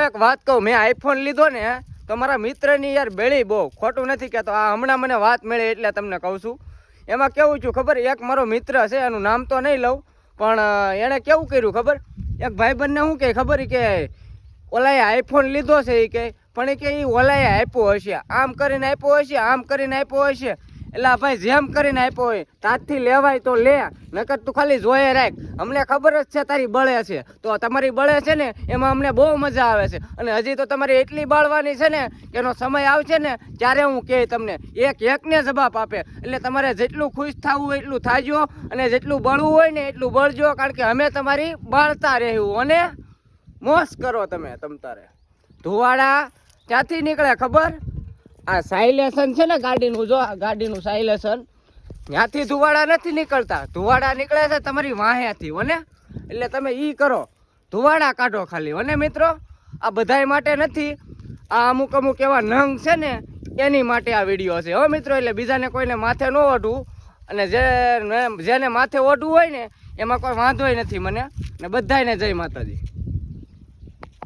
એક વાત કહું, મેં આઈફોન લીધો ને તો મારા મિત્રની યાર બેળી બહુ, ખોટું નથી કહેતો, આ હમણાં મને વાત મળી એટલે તમને કહું છું. એમાં કેવું છું ખબર, એક મારો મિત્ર છે, એનું નામ તો નહીં લઉં, પણ એણે કેવું કર્યું ખબર, એક ભાઈબંધને શું કહે ખબર, કે ઓલાએ આઈફોન લીધો છે એ કહે, પણ એ કે એ ઓલાએ આપ્યો હશે, આમ કરીને આપ્યો હશે, આમ કરીને આપ્યો હશે. એટલે ભાઈ જેમ કરીને આપ્યો હોય તાજથી લેવાય તો લે, નકર તું ખાલી જોઈએ રાખ. અમને ખબર જ છે તારી બળે છે, તો તમારી બળે છે ને એમાં અમને બહુ મજા આવે છે. અને હજી તો તમારી એટલી બાળવાની છે ને કે એનો સમય આવશે ને ત્યારે હું કહે તમને એકને જવાબ આપે. એટલે તમારે જેટલું ખુશ થવું હોય એટલું થાજો, અને જેટલું બળવું હોય ને એટલું બળજો, કારણ કે અમે તમારી બાળતા રહેવું અને મોજ કરો તમે તમતારે. ધુવાડા ક્યાંથી નીકળે ખબર, આ સાયલેશન છે ને ગાડીનું, જો આ ગાડીનું સાયલેશન, ત્યાંથી ધુવાડા નથી નીકળતા, ધુવાડા નીકળે છે તમારી વાહેથી હોને. એટલે તમે ઈ કરો, ધુવાડા કાઢો ખાલી હોને મિત્રો. આ બધાય માટે નથી, આ અમુક અમુક એવા નંગ છે ને એની માટે આ વિડીયો છે હો મિત્રો. એટલે બીજાને કોઈને માથે ન ઓઢવું, અને જેને માથે ઓઢવું હોય ને એમાં કોઈ વાંધોય નથી મને. ને બધાયને જય માતાજી.